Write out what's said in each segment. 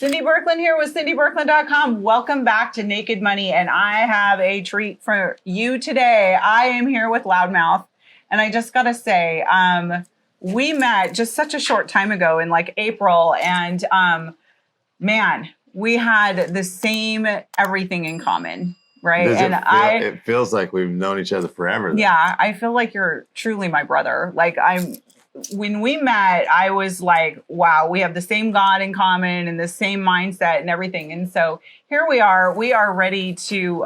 Cindy Birkland here with cindybirkland.com. Welcome back to Naked Money, and I have a treat for you today. I am here with Loudmouth, and I just got to say, we met just such a short time ago in like April, and man, we had the same everything in common, right? It feels like we've known each other forever. Yeah, I feel like you're truly my brother. When we met, I was like, wow, we have the same God in common and the same mindset and everything. And so here we are ready to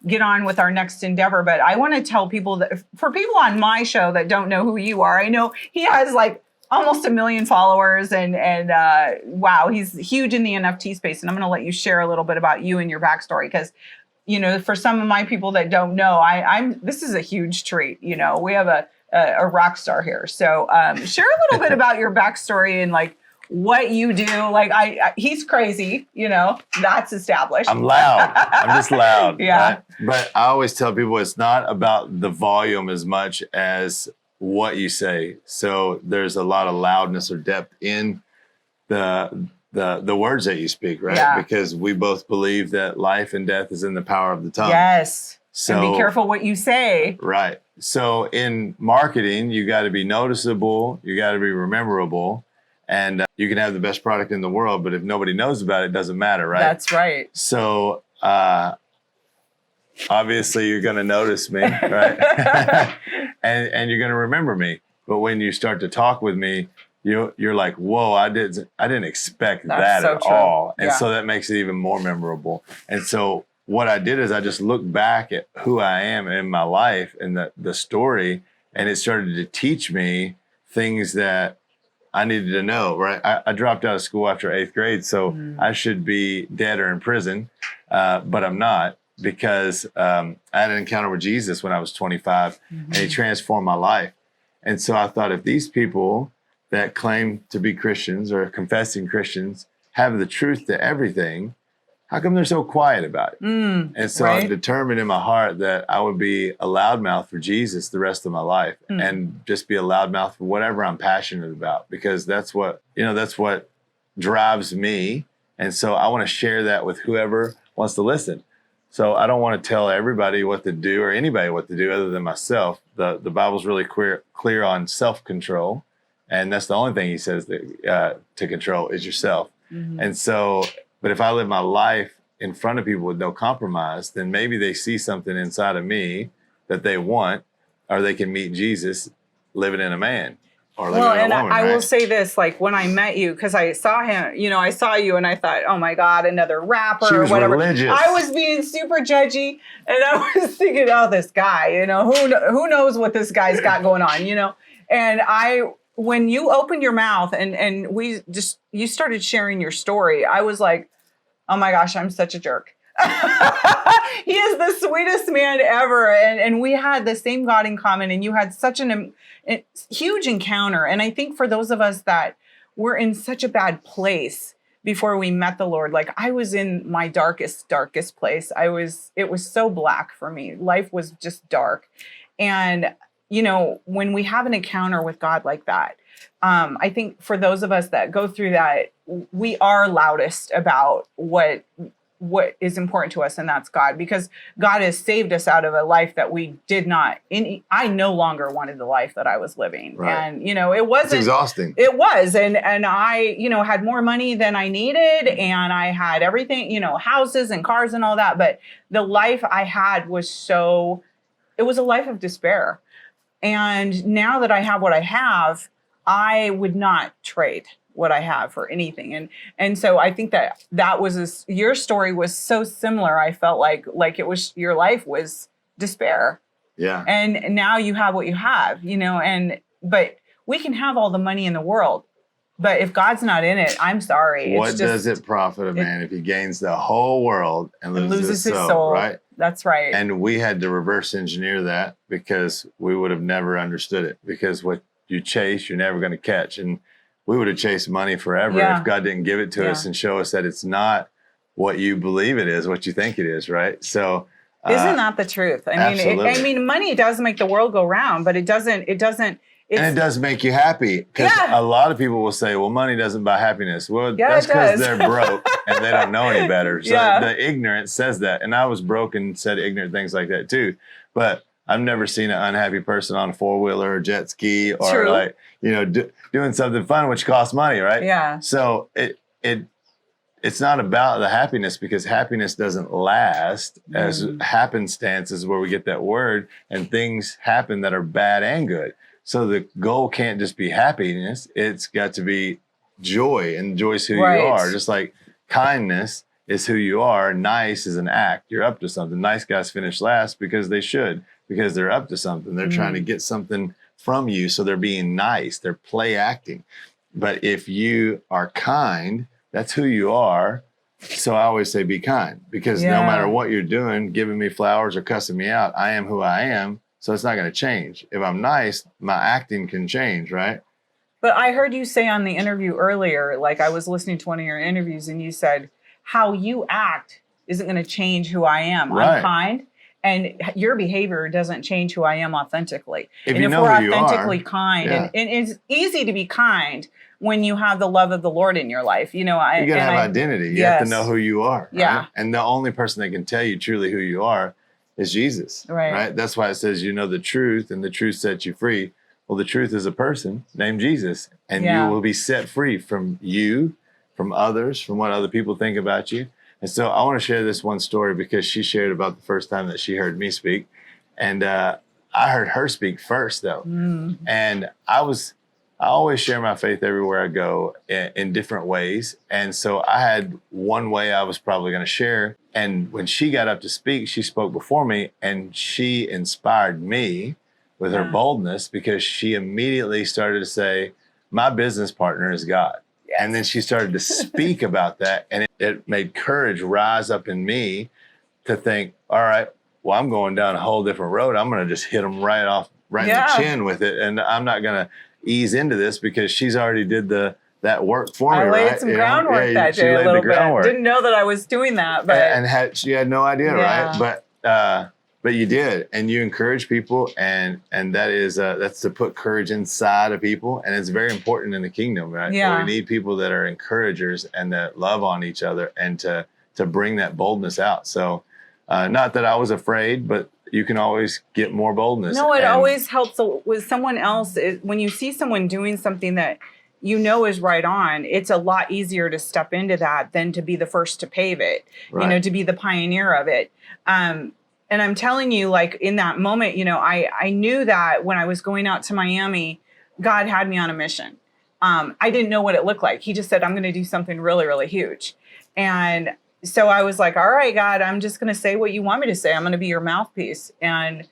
get on with our next endeavor. But I want to tell people that for people on my show that don't know who you are, I know he has like almost 1 million followers and wow, he's huge in the NFT space. And I'm going to let you share a little bit about you and your backstory because, you know, for some of my people that don't know, this is a huge treat. You know, we have a rock star here. So share a little bit about your backstory and like what you do. Like he's crazy, you know, that's established. I'm loud. I'm just loud. Yeah. Right? But I always tell people it's not about the volume as much as what you say. So there's a lot of loudness or depth in the words that you speak, right? Yeah. Because we both believe that life and death is in the power of the tongue. Yes. So and be careful what you say. Right. So in marketing, you got to be noticeable, you got to be rememberable, and you can have the best product in the world, but if nobody knows about it, it doesn't matter, right? That's right. So obviously you're going to notice me, right? and you're going to remember me. But when you start to talk with me, you're like, whoa, I didn't expect that at all. And so that makes it even more memorable. And so what I did is I just looked back at who I am in my life and the story, and it started to teach me things that I needed to know, right? I dropped out of school after 8th grade, so I should be dead or in prison, but I'm not because I had an encounter with Jesus when I was 25, and he transformed my life. And so I thought if these people that claim to be Christians or confessing Christians have the truth to everything, how come they're so quiet about it? And so I determined in my heart that I would be a loudmouth for Jesus the rest of my life and just be a loudmouth for whatever I'm passionate about, because that's what drives me. And so I want to share that with whoever wants to listen. So I don't want to tell everybody what to do or anybody what to do other than myself. The Bible's really clear on self-control. And that's the only thing he says that, to control is yourself. And so, but if I live my life in front of people with no compromise, then maybe they see something inside of me that they want, or they can meet Jesus living in a man or living in a woman. I will say this, like when I met you, because I saw him, you know, I saw you and I thought, oh my God, another rapper She was or whatever. Religious. I was being super judgy and I was thinking, oh, this guy, you know, who knows what this guy's got going on, you know? And when you opened your mouth and you started sharing your story, I was like, oh my gosh, I'm such a jerk. He is the sweetest man ever. And we had the same God in common, and you had such a huge encounter. And I think for those of us that were in such a bad place before we met the Lord, like I was in my darkest place. It was so black for me. Life was just dark. And you know, when we have an encounter with God like that, I think for those of us that go through that, we are loudest about what is important to us, and that's God, because God has saved us out of a life that we did not. I no longer wanted the life that I was living, and you know, it wasn't. It's exhausting. It was, and I, you know, had more money than I needed, and I had everything, you know, houses and cars and all that, but the life I had was it was a life of despair. And now that I have what I have, I would not trade what I have for anything. And so I think that was your story was so similar. I felt like it was, your life was despair. Yeah. And now you have what you have, you know, but we can have all the money in the world, but if God's not in it, I'm sorry. What does it profit a man if he gains the whole world and loses his soul? Right? That's right. And we had to reverse engineer that because we would have never understood it, because what you chase, you're never going to catch. And we would have chased money forever if God didn't give it to us and show us that it's not what you believe it is, what you think it is, right? So isn't that the truth? I mean, money does make the world go round, but it doesn't And it does make you happy, because a lot of people will say, well, money doesn't buy happiness. Well, that's because they're broke and they don't know any better. So the ignorance says that. And I was broke and said ignorant things like that too. But I've never seen an unhappy person on a 4-wheeler or jet ski or like, doing something fun, which costs money, right? Yeah. So it's not about the happiness, because happiness doesn't last. As happenstance is where we get that word, and things happen that are bad and good. So the goal can't just be happiness. It's got to be joy, and joy is who you are. Just like kindness is who you are. Nice is an act. You're up to something. Nice guys finish last because they should, because they're up to something. They're trying to get something from you. So they're being nice. They're play acting. But if you are kind, that's who you are. So I always say be kind, because no matter what you're doing, giving me flowers or cussing me out, I am who I am. So it's not going to change. If I'm nice, my acting can change, right? But I heard you say on the interview earlier, like I was listening to one of your interviews, and you said how you act isn't going to change who I am. Right. I'm kind, and your behavior doesn't change who I am authentically. If and you if know we're who authentically you are, kind, and it's easy to be kind when you have the love of the Lord in your life. You got to have identity. You have to know who you are. Right? Yeah. And the only person that can tell you truly who you are is Jesus. Right. That's why it says, you know the truth, and the truth sets you free. Well, the truth is a person named Jesus, and you will be set free from you, from others, from what other people think about you. And so I want to share this one story, because she shared about the first time that she heard me speak. And I heard her speak first, though. And I always share my faith everywhere I go in different ways. And so I had one way I was probably going to share. And when she got up to speak, she spoke before me, and she inspired me with her boldness, because she immediately started to say, my business partner is God. Yes. And then she started to speak about that, and it made courage rise up in me to think, all right, well, I'm going down a whole different road. I'm going to just hit them right in the chin with it. And I'm not going to ease into this, because she's already did that work for me. I laid some groundwork that day a little bit. Didn't know that I was doing that, but she had no idea, right? But you did, and you encourage people, and that is that's to put courage inside of people, and it's very important in the kingdom, right? Yeah. We need people that are encouragers and that love on each other, and to bring that boldness out. So, not that I was afraid, but you can always get more boldness. No, it always helps with someone else. When you see someone doing something that you know is right on, it's a lot easier to step into that than to be the first to pave it, to be the pioneer of it. And I'm telling you, like in that moment, I knew that when I was going out to Miami, God had me on a mission. I didn't know what it looked like. He just said, I'm going to do something really, really huge. And so I was like, all right, God, I'm just going to say what you want me to say. I'm going to be your mouthpiece. And,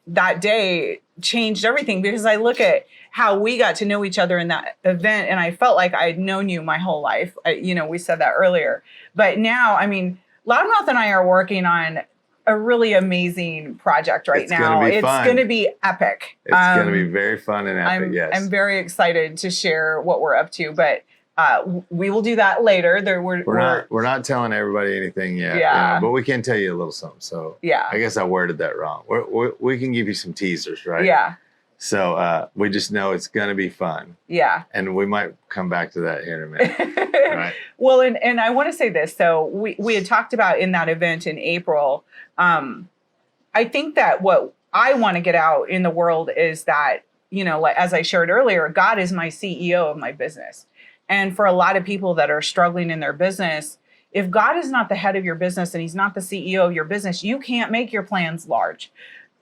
that day changed everything, because I look at how we got to know each other in that event. And I felt like I had known you my whole life. We said that earlier. But now, Loudmouth and I are working on a really amazing project right now. It's going to be epic. It's going to be very fun and epic, yes. I'm very excited to share what we're up to, but we will do that later. We're not telling everybody anything yet, but we can tell you a little something. So I guess I worded that wrong. We can give you some teasers, right? Yeah. So we just know it's going to be fun. Yeah. And we might come back to that here in a minute. Right. Well, and I want to say this. So we had talked about in that event in April. I think that what I want to get out in the world is that, like, as I shared earlier, God is my CEO of my business. And for a lot of people that are struggling in their business, if God is not the head of your business and he's not the CEO of your business, you can't make your plans large.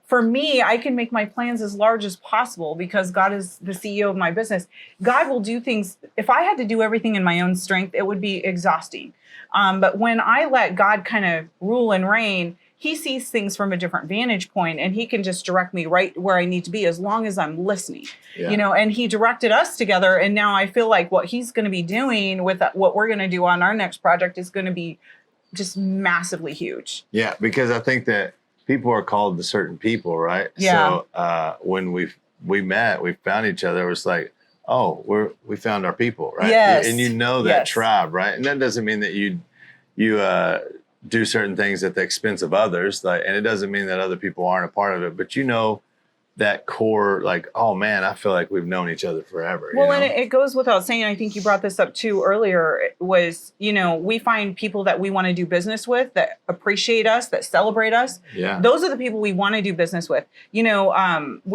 For me, I can make my plans as large as possible because God is the CEO of my business. God will do things. If I had to do everything in my own strength, it would be exhausting. But when I let God kind of rule and reign, he sees things from a different vantage point, and he can just direct me right where I need to be as long as I'm listening, and he directed us together. And now I feel like what he's going to be doing with what we're going to do on our next project is going to be just massively huge. Yeah, because I think that people are called to certain people, right? Yeah. So when we met, we found each other. It was like, oh, we found our people, right? Yes. And that tribe, right? And that doesn't mean that you do certain things at the expense of others, and it doesn't mean that other people aren't a part of it. But that core, like, oh man, I feel like we've known each other forever. Well, you know? and it goes without saying, I think you brought this up too earlier, was, we find people that we want to do business with, that appreciate us, that celebrate us. Yeah. Those are the people we want to do business with. We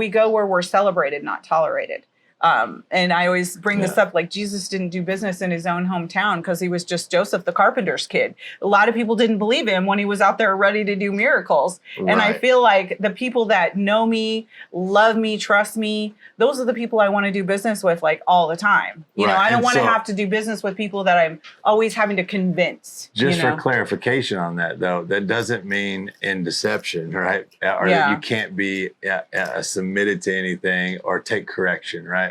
go where we're celebrated, not tolerated. And I always bring this up, like Jesus didn't do business in his own hometown because he was just Joseph the carpenter's kid. A lot of people didn't believe him when he was out there ready to do miracles. Right. And I feel like the people that know me, love me, trust me, those are the people I want to do business with, like, all the time. I don't want to have to do business with people that I'm always having to convince. Just for clarification on that, though, that doesn't mean in deception, right? Or that you can't be submitted to anything or take correction, right?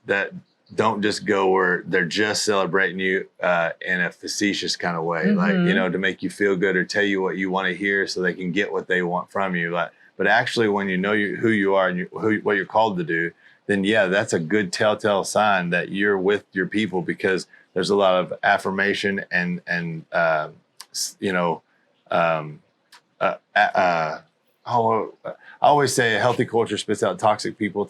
That don't just go where they're just celebrating you in a facetious kind of way, like, to make you feel good or tell you what you want to hear so they can get what they want from you. But actually, when you know who you are and what you're called to do, then that's a good telltale sign that you're with your people, because there's a lot of affirmation and I always say a healthy culture spits out toxic people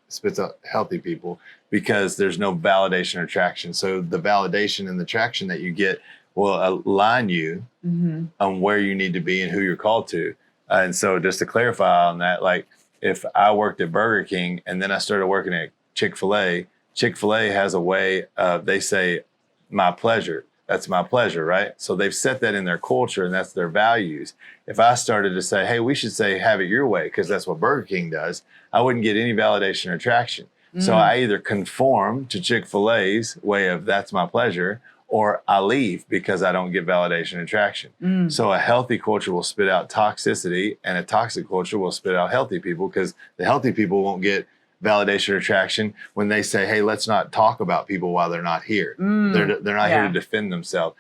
spits out healthy people, because there's no validation or traction. So the validation and the traction that you get will align you on where you need to be and who you're called to. And so just to clarify on that, like, if I worked at Burger King and then I started working at Chick-fil-A, Chick-fil-A has a way of, they say, my pleasure. That's my pleasure, right? So they've set that in their culture, and that's their values. If I started to say, hey, we should say, have it your way, because that's what Burger King does, I wouldn't get any validation or traction. So I either conform to Chick-fil-A's way of that's my pleasure, or I leave because I don't get validation and traction. So a healthy culture will spit out toxicity, and a toxic culture will spit out healthy people, because the healthy people won't get validation or traction when they say, hey, let's not talk about people while they're not here. They're not here to defend themselves.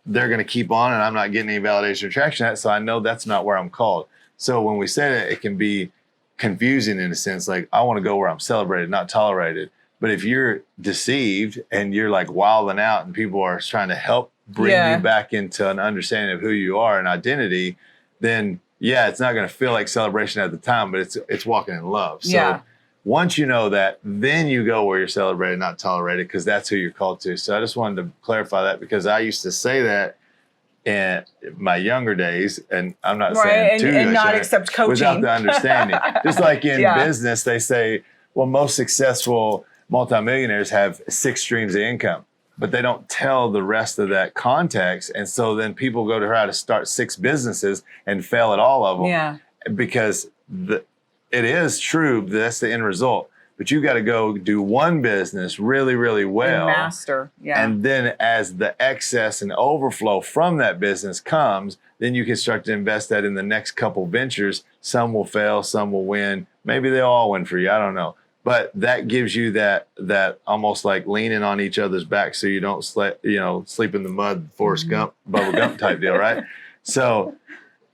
They're going to keep on, and I'm not getting any validation or traction. So I know that's not where I'm called. So when we say that, it can be confusing in a sense, like, I want to go where I'm celebrated, not tolerated. But if you're deceived and you're like wilding out and people are trying to help bring you back into an understanding of who you are and identity, then it's not going to feel like celebration at the time, but it's walking in love. So once you know that, then you go where you're celebrated, not tolerated, because that's who you're called to. So I just wanted to clarify that, because I used to say that in my younger days, and I'm not saying and not accept coaching without the understanding. Just like in business, they say, well, most successful multimillionaires have 6 streams of income, but they don't tell the rest of that context. And so then people go to try to start 6 businesses and fail at all of them, because it is true, that's the end result. But you got to go do one business really, really well. And master. And then as the excess and overflow from that business comes, then you can start to invest that in the next couple ventures. Some will fail, some will win. Maybe they'll all win for you. I don't know. But that gives you that almost like leaning on each other's back so you don't sleep in the mud, Forrest Gump, Bubba Gump type deal, right? So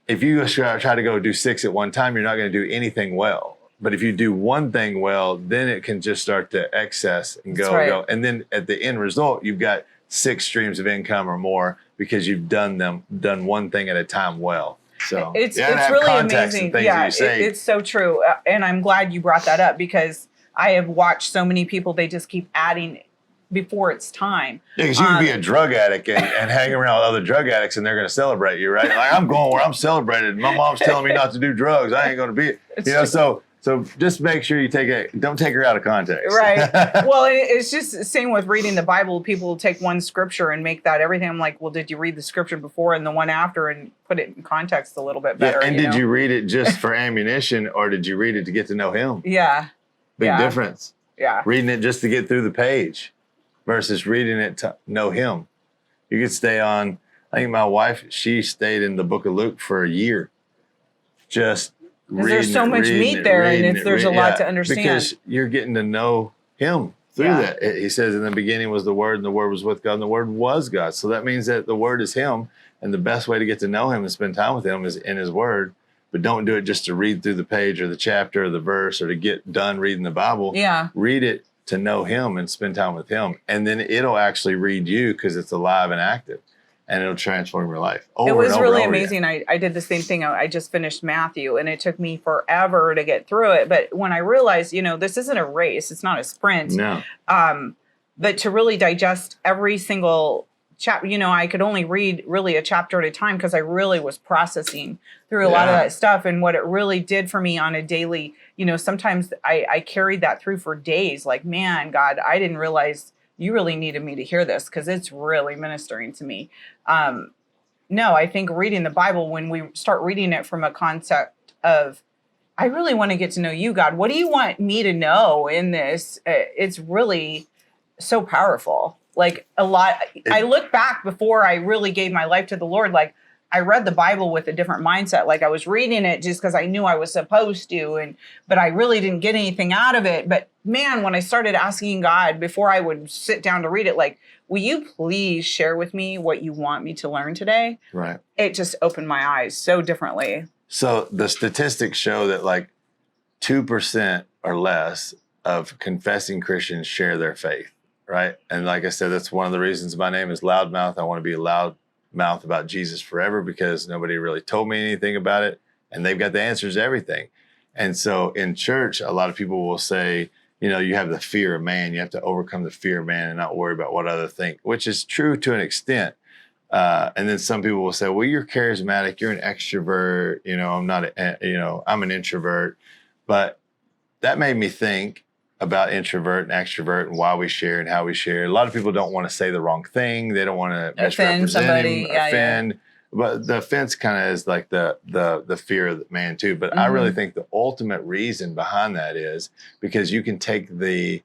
if you try to go do 6 at one time, you're not going to do anything well. But if you do one thing well, then it can just start to excess and go. And then at the end result, you've got 6 streams of income or more, because you've done one thing at a time well. So it's really amazing. It's so true. And I'm glad you brought that up, because I have watched so many people, they just keep adding before it's time. Yeah, because you can be a drug addict and hang around with other drug addicts, and they're going to celebrate you, right? Like, I'm going where I'm celebrated. My mom's telling me not to do drugs. I ain't going to be, So just make sure you don't take her out of context. Right. Well, it's just the same with reading the Bible. People will take one scripture and make that everything. I'm like, well, did you read the scripture before and the one after and put it in context a little bit better? And did you read it just for ammunition, or did you read it to get to know him? Yeah. Big difference. Yeah. Reading it just to get through the page versus reading it to know him. You could stay on, I think my wife, she stayed in the book of Luke for a year. Just because there's so much meat there, and there's a lot to understand. Because you're getting to know him through that. He says in the beginning was the Word, and the Word was with God, and the Word was God. So that means that the Word is him, and the best way to get to know him and spend time with him is in his Word. But don't do it just to read through the page or the chapter or the verse or to get done reading the Bible. Yeah. Read it to know him and spend time with him. And then it'll actually read you, because it's alive and active. and it'll transform your life. Over it was and over really and over amazing. again. I did the same thing. I just finished Matthew, and it took me forever to get through it. But when I realized, this isn't a race, it's not a sprint. No. But to really digest every single chapter, I could only read really a chapter at a time because I really was processing through a lot of that stuff, and what it really did for me on a daily, sometimes I carried that through for days. Like, man, God, I didn't realize you really needed me to hear this because it's really ministering to me. No, I think reading the Bible, when we start reading it from a concept of, I really want to get to know you, God. What do you want me to know in this? It's really so powerful. Like a lot, I look back before I really gave my life to the Lord. Like, I read the Bible with a different mindset. Like, I was reading it just because I knew I was supposed to, but I really didn't get anything out of it. But man, when I started asking God before I would sit down to read it, like, will you please share with me what you want me to learn today? Right. It just opened my eyes so differently. So the statistics show that like 2% or less of confessing Christians share their faith, right? And like I said, that's one of the reasons my name is Loudmouth. I want to be a loud mouth about Jesus forever because nobody really told me anything about it, and they've got the answers to everything. And so in church, a lot of people will say, you have the fear of man. You have to overcome the fear of man and not worry about what others think, which is true to an extent. And then some people will say, well, you're charismatic, you're an extrovert, I'm not, I'm an introvert. But that made me think about introvert and extrovert and why we share and how we share. A lot of people don't want to say the wrong thing. They don't want to misrepresent somebody, offend. Yeah. But the offense kind of is like the fear of man too. But I really think the ultimate reason behind that is because you can take the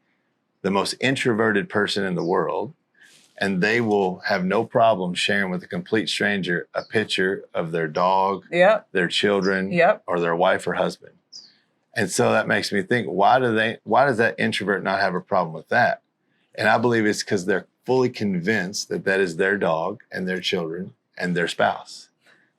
most introverted person in the world, and they will have no problem sharing with a complete stranger a picture of their dog, their children, or their wife or husband. And so that makes me think, why does that introvert not have a problem with that? And I believe it's because they're fully convinced that that is their dog and their children and their spouse.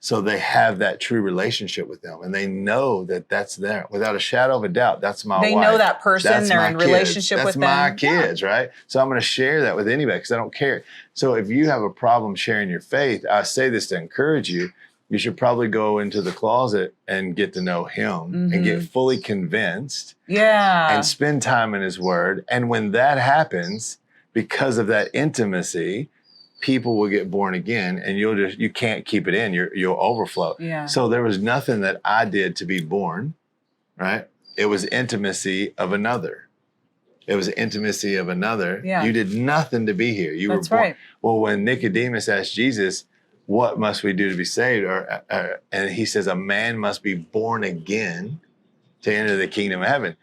So they have that true relationship with them, and they know that that's there without a shadow of a doubt. That's my wife. They know that person. That's they're in kids. relationship with them. That's my kids, right? So I'm going to share that with anybody because I don't care. So if you have a problem sharing your faith, I say this to encourage you. You should probably go into the closet and get to know him and get fully convinced. Yeah. And spend time in his word. And when that happens, because of that intimacy, people will get born again, and you can't keep it in. You'll overflow. Yeah. So there was nothing that I did to be born, right? It was intimacy of another. It was intimacy of another. Yeah. You did nothing to be here. You were born. Right. Well, when Nicodemus asked Jesus, what must we do to be saved? And he says, a man must be born again to enter the kingdom of heaven.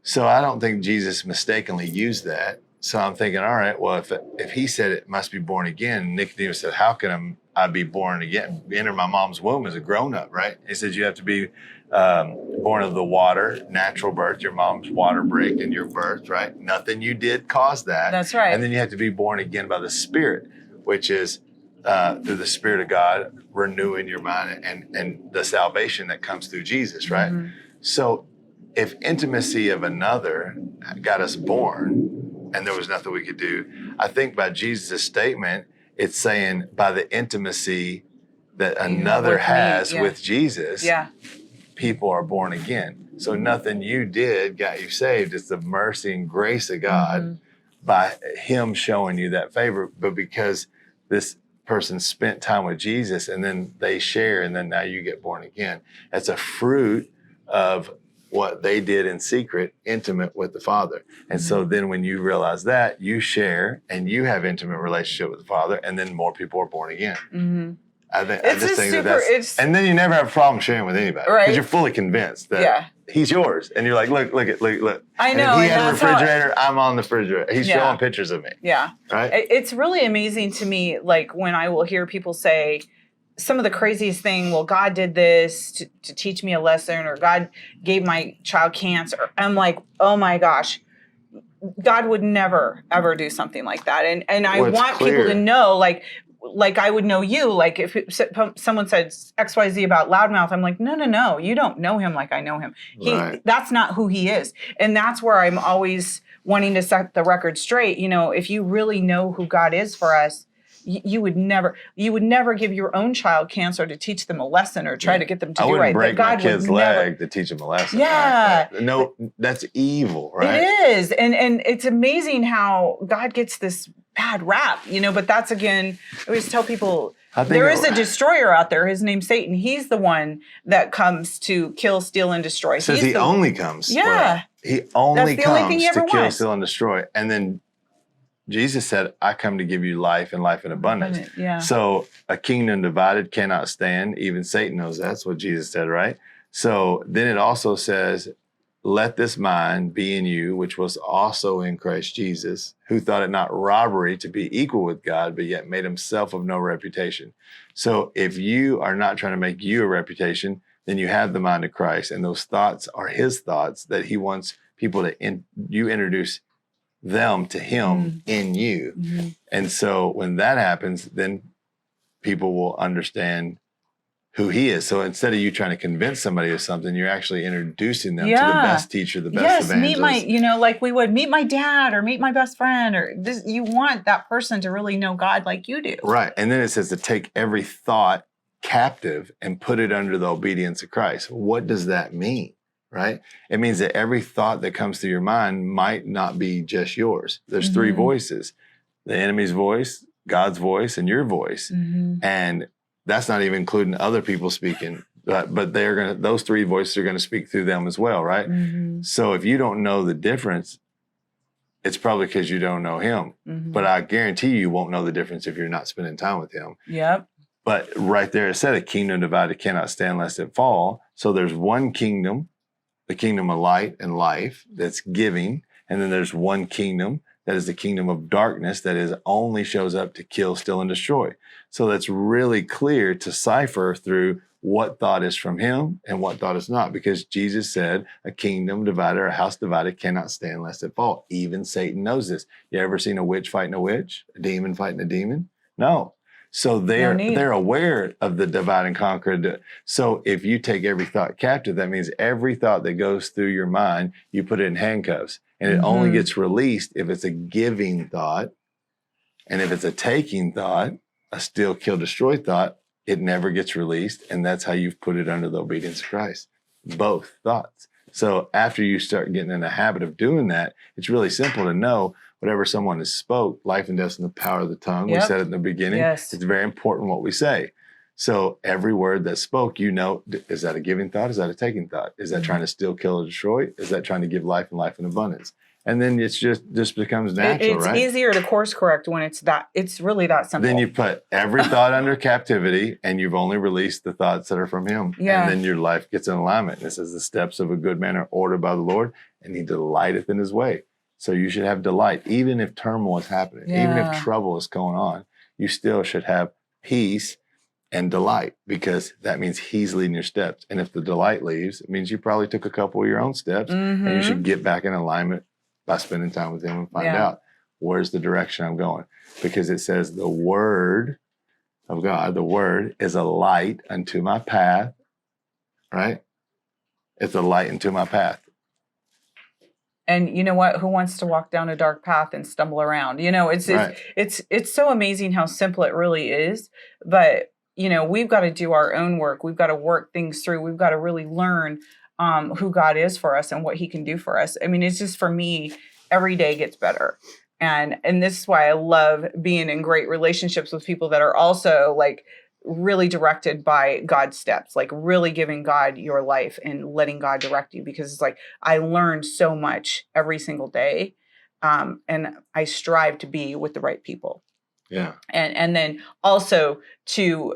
So I don't think Jesus mistakenly used that. So I'm thinking, all right, well, if he said it must be born again, Nicodemus said, how can I be born again? Enter my mom's womb as a grown-up, right? He says you have to be born of the water, natural birth, your mom's water break and your birth, right? Nothing you did caused that. That's right. And then you have to be born again by the Spirit, which is through the Spirit of God, renewing your mind and the salvation that comes through Jesus, right? So if intimacy of another got us born and there was nothing we could do, I think by Jesus' statement, it's saying by the intimacy that another has with Jesus, people are born again. So nothing you did got you saved. It's the mercy and grace of God by him showing you that favor. But because this person spent time with Jesus and then they share and then now you get born again. That's a fruit of what they did in secret, intimate with the Father. And so then when you realize that, you share and you have intimate relationship with the Father, and then more people are born again. I just think that's, and then you never have a problem sharing with anybody because you're fully convinced that he's yours. And you're like, look. I know. And if he had a refrigerator, I'm on the refrigerator. He's showing pictures of me. Yeah. Right. It's really amazing to me, like when I will hear people say some of the craziest thing, well, God did this to teach me a lesson, or God gave my child cancer. I'm like, oh my gosh, God would never, ever do something like that. And I want people to know, like I would know you, like if someone said XYZ about Loudmouth, I'm like, no, you don't know him like I know him. That's not who he is. And that's where I'm always wanting to set the record straight. You know, if you really know who God is for us, you would never give your own child cancer to teach them a lesson or try to get them to do right. I wouldn't break my kid's leg to teach them a lesson. Yeah. Right? No, that's evil, right? It is. And it's amazing how God gets this bad rap, but that's, again, I always tell people, there is a destroyer out there. His name's Satan. He's the one that comes to kill, steal, and destroy. Says he only comes. Yeah. He only comes to kill, wants. steal, and destroy. And then Jesus said, I come to give you life and life in abundance. Yeah. So a kingdom divided cannot stand. Even Satan knows that's what Jesus said, right? So then it also says, let this mind be in you, which was also in Christ Jesus, who thought it not robbery to be equal with God, but yet made himself of no reputation. So if you are not trying to make you a reputation, then you have the mind of Christ. And those thoughts are his thoughts that he wants people to, you introduce them to him in you. Mm-hmm. And so when that happens, then people will understand who he is. So instead of you trying to convince somebody of something, you're actually introducing them to the best teacher, the best evangelist. Meet like we would meet my dad or meet my best friend, or this, you want that person to really know God like you do. Right. And then it says to take every thought captive and put it under the obedience of Christ. What does that mean? Right? It means that every thought that comes through your mind might not be just yours. There's three voices: the enemy's voice, God's voice, and your voice. And that's not even including other people speaking, but those three voices are going to speak through them as well, right? So if you don't know the difference, it's probably because you don't know him. But I guarantee you won't know the difference if you're not spending time with him. Yep. But right there, it said a kingdom divided cannot stand lest it fall. So there's one kingdom, the kingdom of light and life, that's giving. And then there's one kingdom that is the kingdom of darkness that is only shows up to kill, steal, and destroy. So that's really clear to cipher through what thought is from him and what thought is not, because Jesus said a kingdom divided or a house divided cannot stand lest it fall. Even Satan knows this. You ever seen a witch fighting a witch? A demon fighting a demon? No. So they're aware of the divide and conquer. So if you take every thought captive, that means every thought that goes through your mind, you put it in handcuffs. And it only gets released if it's a giving thought. And if it's a taking thought, a steal, kill, destroy thought, it never gets released. And that's how you've put it under the obedience of Christ. Both thoughts. So after you start getting in the habit of doing that, it's really simple to know whatever someone has spoke, life and death is in the power of the tongue. We said it in the beginning. Yes. It's very important what we say. So every word that's spoke, is that a giving thought? Is that a taking thought? Is that trying to steal, kill, or destroy? Is that trying to give life and life in abundance? And then it's just becomes natural, right? It's easier to course correct when it's really that simple. Then you put every thought under captivity and you've only released the thoughts that are from him. Yeah. And then your life gets in alignment. This is the steps of a good man are ordered by the Lord, and he delighteth in his way. So you should have delight, even if turmoil is happening, even if trouble is going on, you still should have peace and delight, because that means he's leading your steps. And if the delight leaves, it means you probably took a couple of your own steps, and you should get back in alignment by spending time with him and find out where's the direction I'm going. Because it says the word of God, the word is a light unto my path, right? It's a light unto my path. And you know what? Who wants to walk down a dark path and stumble around? It's so amazing how simple it really is. But we've got to do our own work. We've got to work things through. We've got to really learn who God is for us and what he can do for us. I mean, it's just, for me, every day gets better. And this is why I love being in great relationships with people that are also like really directed by God's steps, like really giving God your life and letting God direct you, because it's like I learn so much every single day. And I strive to be with the right people. Yeah. And then also to,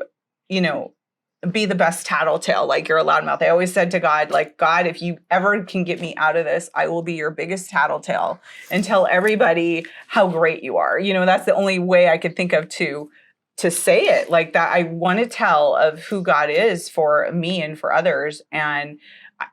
be the best tattletale, like you're a loudmouth. I always said to God, like, God, if you ever can get me out of this, I will be your biggest tattletale and tell everybody how great you are. That's the only way I could think of to say it like that. I want to tell of who God is for me and for others. And,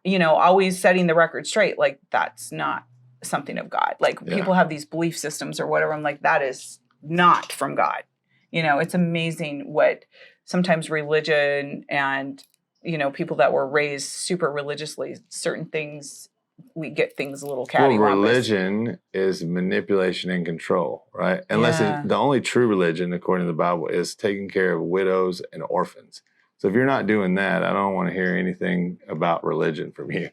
always setting the record straight. Like, that's not something of God. Like people have these belief systems or whatever. I'm like, that is not from God. It's amazing what sometimes religion and, people that were raised super religiously, certain things we get things a little Well, cattywampus. religion is manipulation and control, right? Unless the only true religion, according to the Bible, is taking care of widows and orphans. So if you're not doing that, I don't want to hear anything about religion from you,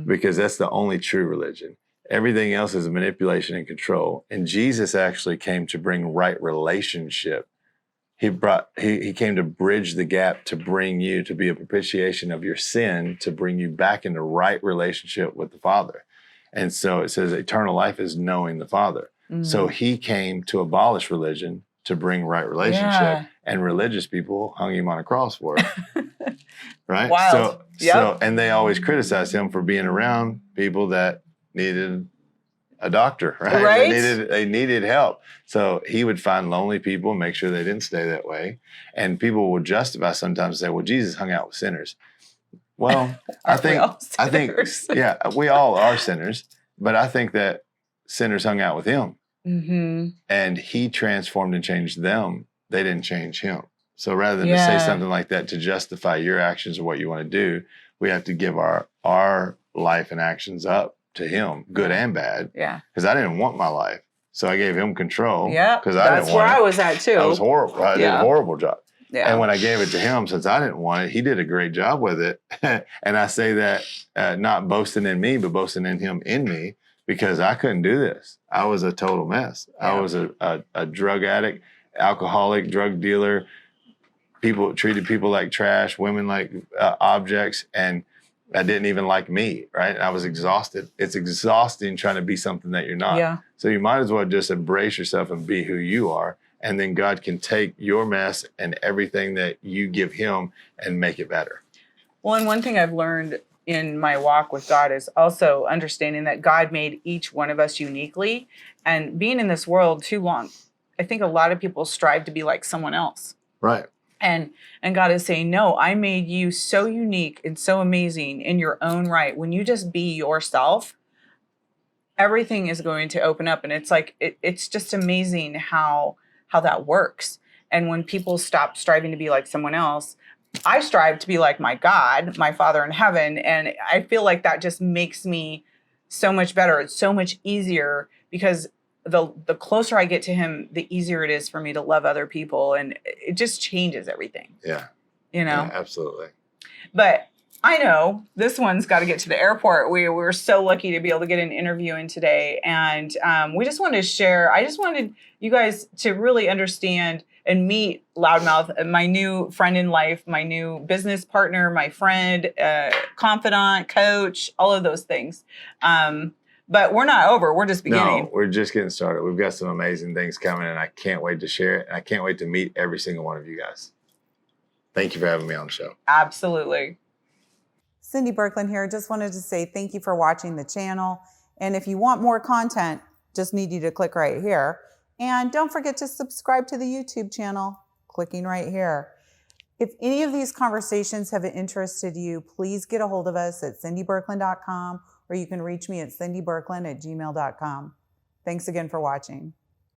because that's the only true religion. Everything else is manipulation and control. And Jesus actually came to bring right relationship. He came to bridge the gap, to bring you to be a propitiation of your sin, to bring you back into right relationship with the Father. And so it says eternal life is knowing the Father. So he came to abolish religion, to bring right relationship, and religious people hung him on a cross for it. Right? Wild. So and they always criticized him for being around people that needed a doctor, right? They needed help. So he would find lonely people and make sure they didn't stay that way. And people would justify sometimes, say, well, Jesus hung out with sinners. Well, I think, yeah, we all are sinners, but I think that sinners hung out with him, and he transformed and changed them. They didn't change him. So rather than to say something like that to justify your actions or what you want to do, we have to give our life and actions up to him, good and bad. Yeah. Because I didn't want my life. So I gave him control. Yeah. Because that's where I was at too. I was horrible. I did a horrible job. Yeah. And when I gave it to him, since I didn't want it, he did a great job with it. And I say that not boasting in me, but boasting in him in me, because I couldn't do this. I was a total mess. Yeah. I was a drug addict, alcoholic, drug dealer. People treated people like trash, women like objects, and I didn't even like me, right? And I was exhausted. It's exhausting trying to be something that you're not. Yeah. So you might as well just embrace yourself and be who you are. And then God can take your mess and everything that you give him and make it better. Well, and one thing I've learned in my walk with God is also understanding that God made each one of us uniquely. And being in this world too long, I think a lot of people strive to be like someone else. Right. And God is saying, no, I made you so unique and so amazing in your own right. When you just be yourself, everything is going to open up. And it's like, it's just amazing how that works. And when people stop striving to be like someone else, I strive to be like my God, my Father in heaven. And I feel like that just makes me so much better. It's so much easier, because the closer I get to him, the easier it is for me to love other people. And it just changes everything. Yeah. You know? Yeah, absolutely. But I know this one's got to get to the airport. We were so lucky to be able to get an interview in today. And we just wanted to share. I just wanted you guys to really understand and meet Loudmouth, my new friend in life, my new business partner, my friend, confidant, coach, all of those things. But we're not over. We're just beginning. No, we're just getting started. We've got some amazing things coming, and I can't wait to share it. And I can't wait to meet every single one of you guys. Thank you for having me on the show. Absolutely. Cindy Birkland here. Just wanted to say thank you for watching the channel. And if you want more content, just need you to click right here. And don't forget to subscribe to the YouTube channel, clicking right here. If any of these conversations have interested you, please get a hold of us at cindybirkland.com, or you can reach me at cindybirkland@gmail.com. Thanks again for watching.